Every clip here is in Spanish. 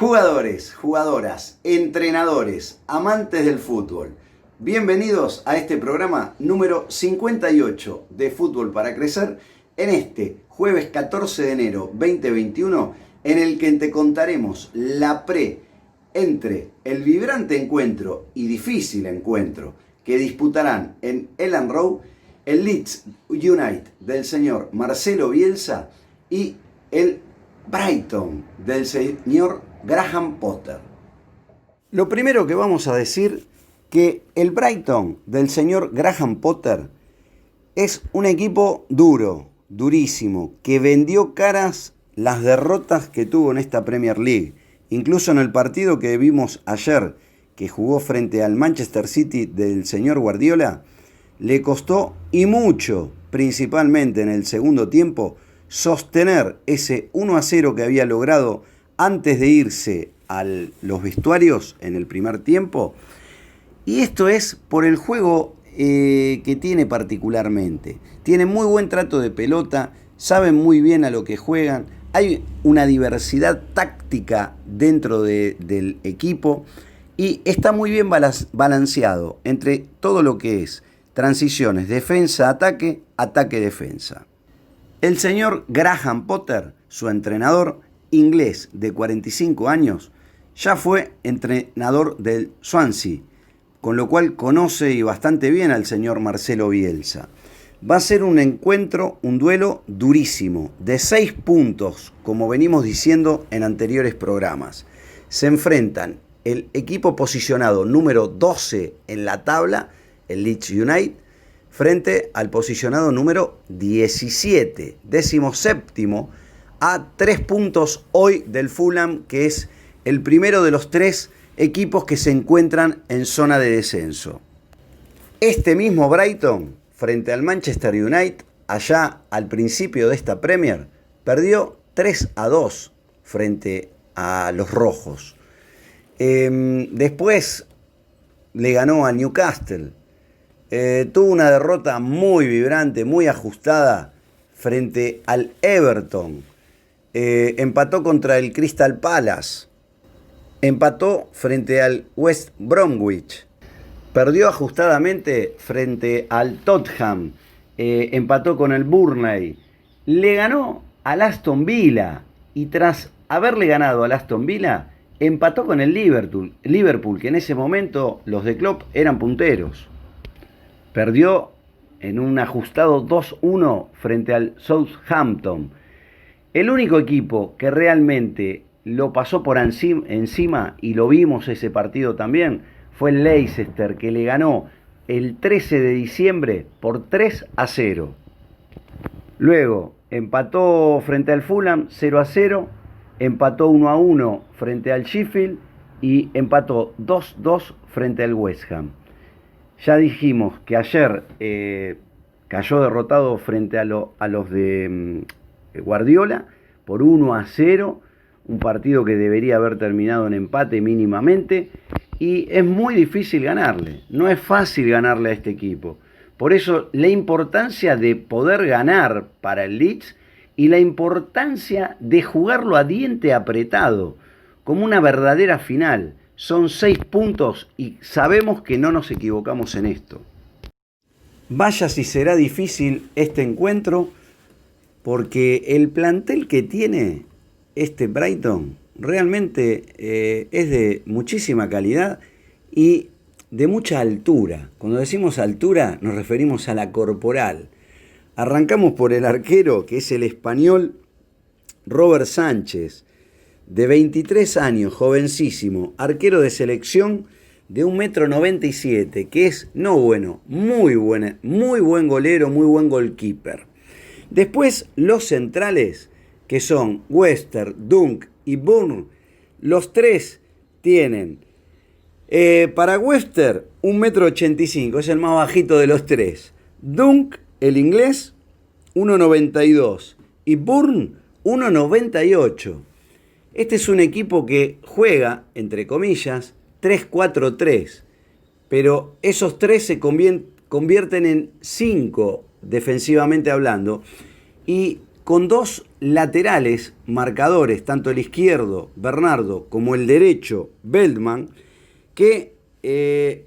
Jugadores, jugadoras, entrenadores, amantes del fútbol, bienvenidos a este programa número 58 de Fútbol para Crecer en este jueves 14 de enero 2021, en el que te contaremos la entre el vibrante encuentro y difícil encuentro que disputarán en Elland Road el Leeds United del señor Marcelo Bielsa y el Brighton del señor Graham Potter. Lo primero que vamos a decir que el Brighton del señor Graham Potter es un equipo duro, durísimo, que vendió caras las derrotas que tuvo en esta Premier League. Incluso en el partido que vimos ayer, que jugó frente al Manchester City del señor Guardiola, le costó y mucho, principalmente en el segundo tiempo, sostener ese 1-0 que había logrado antes de irse a los vestuarios en el primer tiempo. Y esto es por el juego que tiene particularmente. Tiene muy buen trato de pelota, saben muy bien a lo que juegan, hay una diversidad táctica dentro del equipo y está muy bien balanceado entre todo lo que es transiciones, defensa-ataque, ataque-defensa. El señor Graham Potter, su entrenador inglés de 45 años, ya fue entrenador del Swansea, con lo cual conoce y bastante bien al señor Marcelo Bielsa. Va a ser un encuentro, un duelo durísimo, de 6 puntos, como venimos diciendo en anteriores programas. Se enfrentan el equipo posicionado número 12 en la tabla, el Leeds United, frente al posicionado número 17, 17º, a 3 puntos hoy del Fulham, que es el primero de los 3 equipos que se encuentran en zona de descenso. Este mismo Brighton, frente al Manchester United, allá al principio de esta Premier, perdió 3-2 frente a los rojos. Después le ganó a Newcastle. Tuvo una derrota muy vibrante, muy ajustada frente al Everton. Empató contra el Crystal Palace. Empató frente al West Bromwich. Perdió ajustadamente frente al Tottenham. Empató con el Burnley. Le ganó al Aston Villa. Y tras haberle ganado al Aston Villa, empató con el Liverpool, que en ese momento los de Klopp eran punteros. Perdió en un ajustado 2-1 frente al Southampton. El único equipo que realmente lo pasó por encima, y lo vimos ese partido también, fue el Leicester, que le ganó el 13 de diciembre por 3-0. Luego empató frente al Fulham 0-0, empató 1-1 frente al Sheffield y empató 2-2 frente al West Ham. Ya dijimos que ayer cayó derrotado frente a los de Guardiola por 1-0, un partido que debería haber terminado en empate mínimamente, y es muy difícil ganarle, no es fácil ganarle a este equipo. Por eso la importancia de poder ganar para el Leeds y la importancia de jugarlo a diente apretado, como una verdadera final. Son 6 puntos y sabemos que no nos equivocamos en esto. Vaya si será difícil este encuentro, porque el plantel que tiene este Brighton realmente es de muchísima calidad y de mucha altura. Cuando decimos altura nos referimos a la corporal. Arrancamos por el arquero, que es el español Robert Sánchez, de 23 años, jovencísimo, arquero de selección de 1,97 m, que es, muy buen golero, muy buen goalkeeper. Después los centrales, que son Webster, Dunk y Burn, los 3 tienen, para Webster, 1,85 m, es el más bajito de los 3. Dunk, el inglés, 1,92 m, y Burn, 1,98 m. Este es un equipo que juega, entre comillas, 3-4-3, pero esos 3 se convierten en 5 defensivamente hablando, y con dos laterales marcadores, tanto el izquierdo, Bernardo, como el derecho, Veltman, que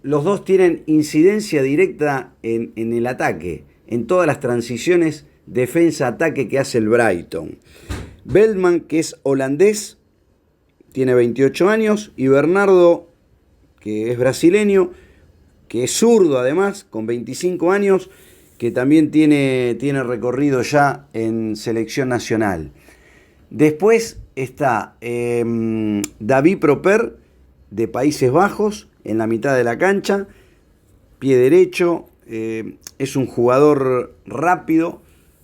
los dos tienen incidencia directa en el ataque, en todas las transiciones defensa-ataque que hace el Brighton. Veltman, que es holandés, tiene 28 años, y Bernardo, que es brasileño, que es zurdo además, con 25 años, que también tiene recorrido ya en selección nacional. Después está David Proper, de Países Bajos, en la mitad de la cancha, pie derecho, es un jugador rápido,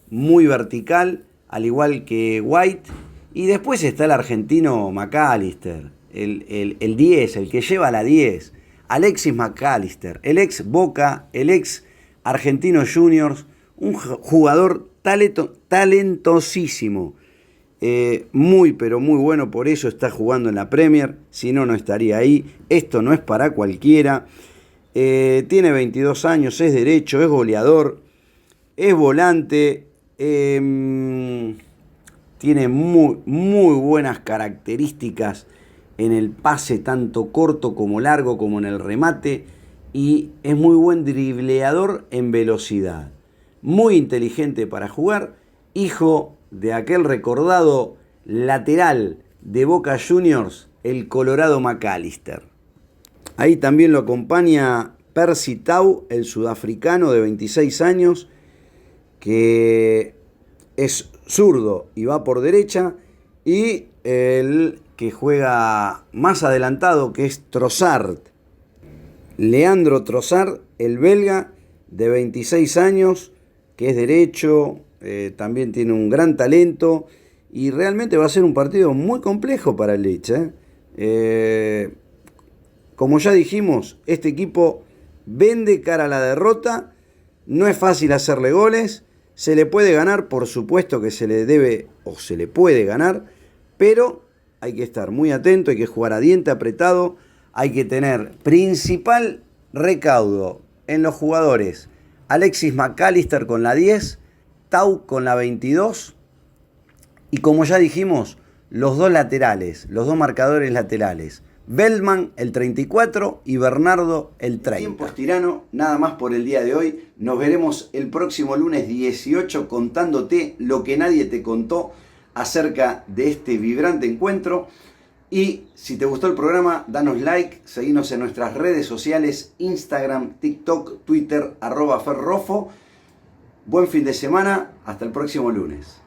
muy vertical, al igual que White. Y después está el argentino McAllister, el 10, el que lleva la 10, Alexis McAllister, el ex Boca, el ex Argentino Juniors, un jugador talentosísimo, muy pero muy bueno, por eso está jugando en la Premier, si no, no estaría ahí. Esto no es para cualquiera. Tiene 22 años, es derecho, es goleador, es volante, tiene muy buenas características en el pase, tanto corto como largo, como en el remate, y es muy buen dribleador en velocidad. Muy inteligente para jugar, hijo de aquel recordado lateral de Boca Juniors, el Colorado McAllister. Ahí también lo acompaña Percy Tau, el sudafricano de 26 años, que es zurdo y va por derecha, y el que juega más adelantado, que es Trossard, Leandro Trossard, el belga de 26 años, que es derecho, también tiene un gran talento, y realmente va a ser un partido muy complejo para el Leeds. Como ya dijimos, este equipo vende cara a la derrota, no es fácil hacerle goles, se le puede ganar, por supuesto que se le debe o se le puede ganar, pero hay que estar muy atento, hay que jugar a diente apretado, hay que tener principal recaudo en los jugadores Alexis McAllister con la 10, Tau con la 22, y como ya dijimos, los dos laterales, los dos marcadores laterales, Veltman el 34 y Bernardo el 30. Tiempo es tirano, nada más por el día de hoy. Nos veremos el próximo lunes 18 contándote lo que nadie te contó acerca de este vibrante encuentro. Y si te gustó el programa, danos like, seguinos en nuestras redes sociales, Instagram, TikTok, Twitter, @ferrofo. Buen fin de semana, hasta el próximo lunes.